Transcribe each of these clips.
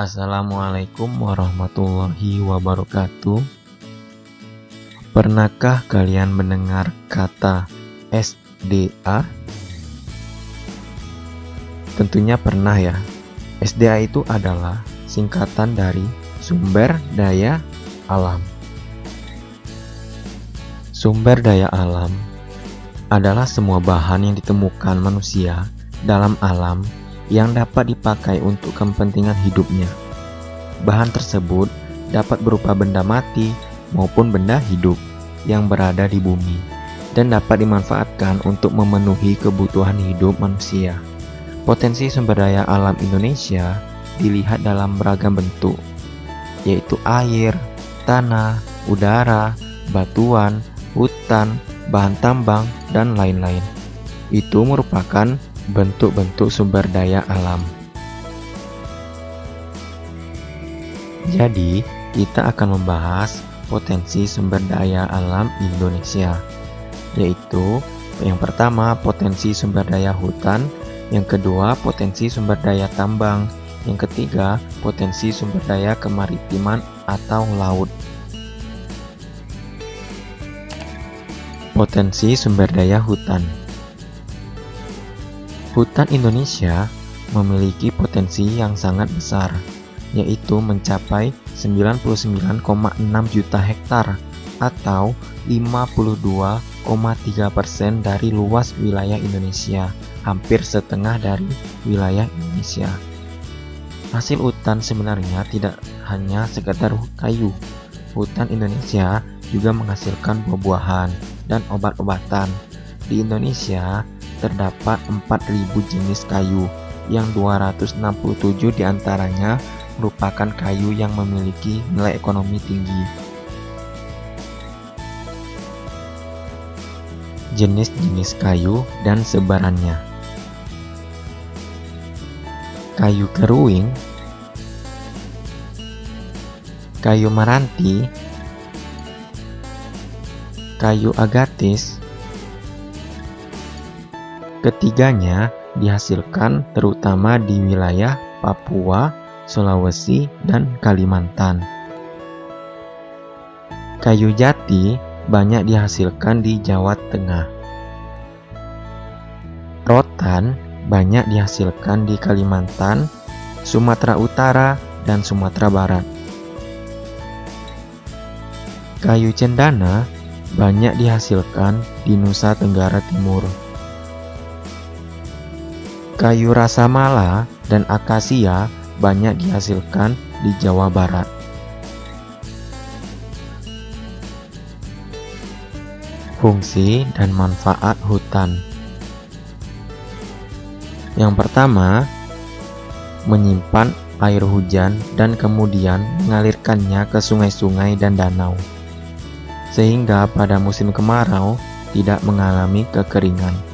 Assalamualaikum warahmatullahi wabarakatuh. Pernahkah kalian mendengar kata SDA? Tentunya pernah ya. SDA itu adalah singkatan dari sumber daya alam. Sumber daya alam adalah semua bahan yang ditemukan manusia dalam alam yang dapat dipakai untuk kepentingan hidupnya. Bahan tersebut dapat berupa benda mati maupun benda hidup yang berada di bumi dan dapat dimanfaatkan untuk memenuhi kebutuhan hidup manusia. Potensi sumber daya alam Indonesia dilihat dalam beragam bentuk, yaitu air, tanah, udara, batuan, hutan, bahan tambang, dan lain-lain. Itu merupakan bentuk-bentuk sumber daya alam. Jadi, kita akan membahas potensi sumber daya alam Indonesia, yaitu yang pertama potensi sumber daya hutan, yang kedua potensi sumber daya tambang, yang ketiga potensi sumber daya kemaritiman atau laut. Potensi sumber daya hutan. Hutan Indonesia memiliki potensi yang sangat besar, yaitu mencapai 99,6 juta hektar atau 52,3% dari luas wilayah Indonesia, hampir setengah dari wilayah Indonesia. Hasil hutan sebenarnya tidak hanya sekedar kayu. Hutan Indonesia juga menghasilkan buah-buahan dan obat-obatan. Di Indonesia terdapat 4.000 jenis kayu, yang 267 diantaranya merupakan kayu yang memiliki nilai ekonomi tinggi. Jenis-jenis kayu dan sebarannya. Kayu keruing, kayu meranti, kayu agatis. Ketiganya dihasilkan terutama di wilayah Papua, Sulawesi, dan Kalimantan. Kayu jati banyak dihasilkan di Jawa Tengah. Rotan banyak dihasilkan di Kalimantan, Sumatera Utara, dan Sumatera Barat. Kayu cendana banyak dihasilkan di Nusa Tenggara Timur. Kayu rasa mala dan akasia banyak dihasilkan di Jawa Barat. Fungsi dan manfaat hutan. Yang pertama, menyimpan air hujan dan kemudian mengalirkannya ke sungai-sungai dan danau, sehingga pada musim kemarau tidak mengalami kekeringan.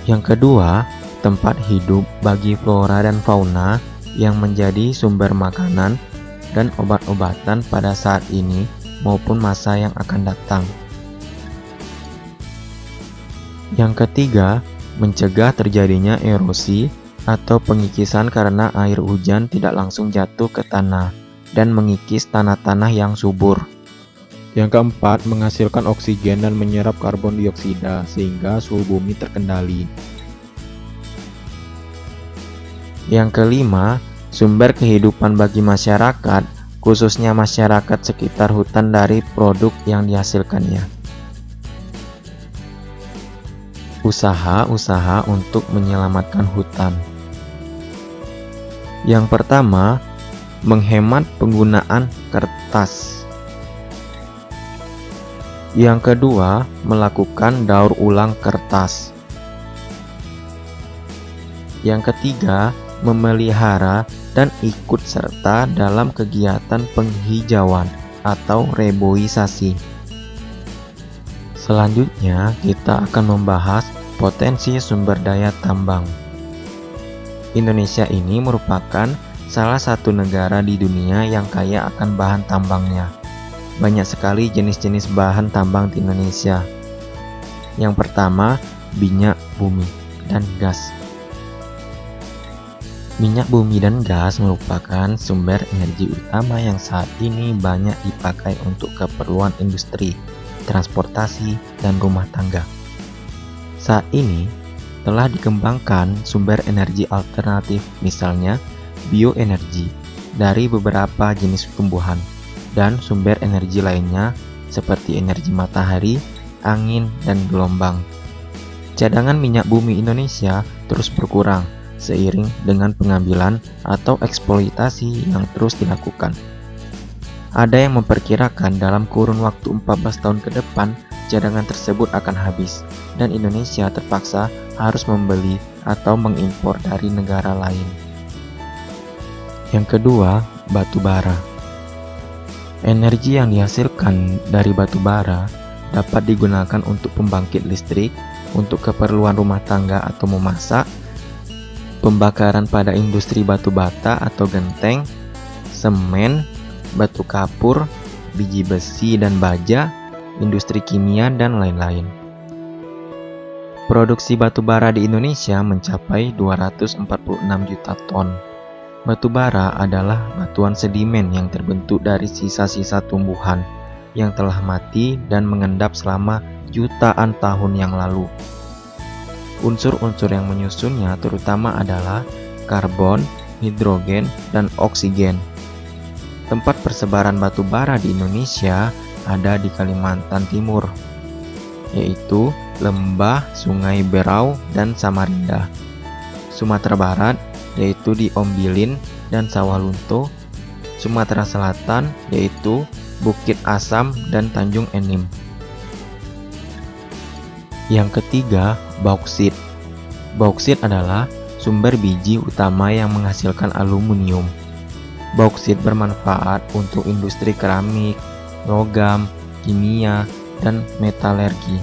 Yang kedua, tempat hidup bagi flora dan fauna yang menjadi sumber makanan dan obat-obatan pada saat ini maupun masa yang akan datang. Yang ketiga, mencegah terjadinya erosi atau pengikisan karena air hujan tidak langsung jatuh ke tanah dan mengikis tanah-tanah yang subur. Yang keempat, menghasilkan oksigen dan menyerap karbon dioksida sehingga suhu bumi terkendali. Yang kelima, sumber kehidupan bagi masyarakat, khususnya masyarakat sekitar hutan dari produk yang dihasilkannya. Usaha-usaha untuk menyelamatkan hutan. Yang pertama, menghemat penggunaan kertas. Yang kedua, melakukan daur ulang kertas. Yang ketiga, memelihara dan ikut serta dalam kegiatan penghijauan atau reboisasi. Selanjutnya, kita akan membahas potensi sumber daya tambang. Indonesia ini merupakan salah satu negara di dunia yang kaya akan bahan tambangnya. Banyak sekali jenis-jenis bahan tambang di Indonesia. Yang pertama, minyak bumi dan gas. Minyak bumi dan gas merupakan sumber energi utama yang saat ini banyak dipakai untuk keperluan industri, transportasi, dan rumah tangga. Saat ini, telah dikembangkan sumber energi alternatif, misalnya bioenergi, dari beberapa jenis tumbuhan, dan sumber energi lainnya seperti energi matahari, angin, dan gelombang. Cadangan minyak bumi Indonesia terus berkurang seiring dengan pengambilan atau eksploitasi yang terus dilakukan. Ada yang memperkirakan dalam kurun waktu 14 tahun ke depan, cadangan tersebut akan habis, dan Indonesia terpaksa harus membeli atau mengimpor dari negara lain. Yang kedua, batu bara. Energi yang dihasilkan dari batu bara dapat digunakan untuk pembangkit listrik, untuk keperluan rumah tangga atau memasak, pembakaran pada industri batu bata atau genteng, semen, batu kapur, biji besi dan baja, industri kimia, dan lain-lain. Produksi batu bara di Indonesia mencapai 246 juta ton. Batu bara adalah batuan sedimen yang terbentuk dari sisa-sisa tumbuhan yang telah mati dan mengendap selama jutaan tahun yang lalu. Unsur-unsur yang menyusunnya terutama adalah karbon, hidrogen, dan oksigen. Tempat persebaran batu bara di Indonesia ada di Kalimantan Timur, yaitu lembah Sungai Berau dan Samarinda. Sumatera Barat, yaitu di Ombilin dan Sawalunto. Sumatera Selatan, yaitu Bukit Asam dan Tanjung Enim. Yang ketiga, bauksit. Bauksit adalah sumber biji utama yang menghasilkan aluminium. Bauksit bermanfaat untuk industri keramik, logam, kimia, dan metalurgi.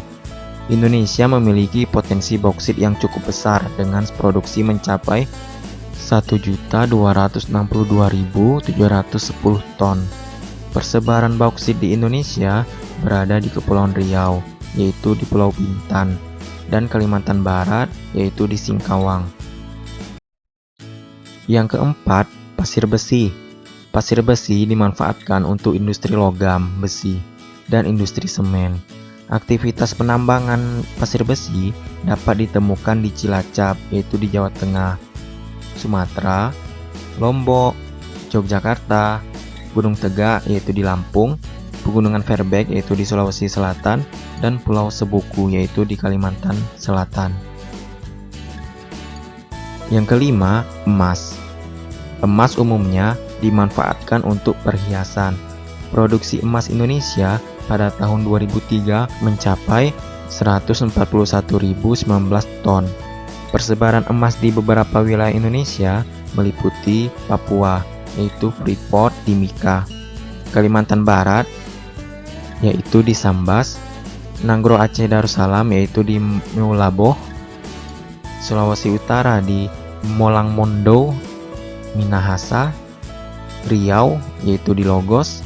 Indonesia memiliki potensi bauksit yang cukup besar dengan produksi mencapai 1.262.710 ton. Persebaran bauksit di Indonesia berada di Kepulauan Riau, yaitu di Pulau Bintan, dan Kalimantan Barat, yaitu di Singkawang. Yang keempat, pasir besi. Pasir besi dimanfaatkan untuk industri logam, besi, dan industri semen. Aktivitas penambangan pasir besi dapat ditemukan di Cilacap, yaitu di Jawa Tengah, Sumatera, Lombok, Yogyakarta, Gunung Tegak, yaitu di Lampung, Pegunungan Verbeek, yaitu di Sulawesi Selatan, dan Pulau Sebuku, yaitu di Kalimantan Selatan. Yang kelima, emas. Emas umumnya dimanfaatkan untuk perhiasan. Produksi emas Indonesia pada tahun 2003 mencapai 141.019 ton. Persebaran emas di beberapa wilayah Indonesia meliputi Papua, yaitu Freeport, Timika, Kalimantan Barat, yaitu di Sambas, Nanggro Aceh Darussalam, yaitu di Meulaboh, Sulawesi Utara di Molangmondo, Minahasa, Riau, yaitu di Logos,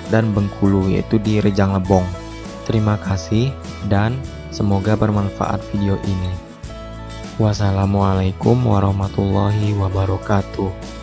dan Bengkulu, yaitu di Rejang Lebong. Terima kasih dan semoga bermanfaat video ini. Wassalamualaikum warahmatullahi wabarakatuh.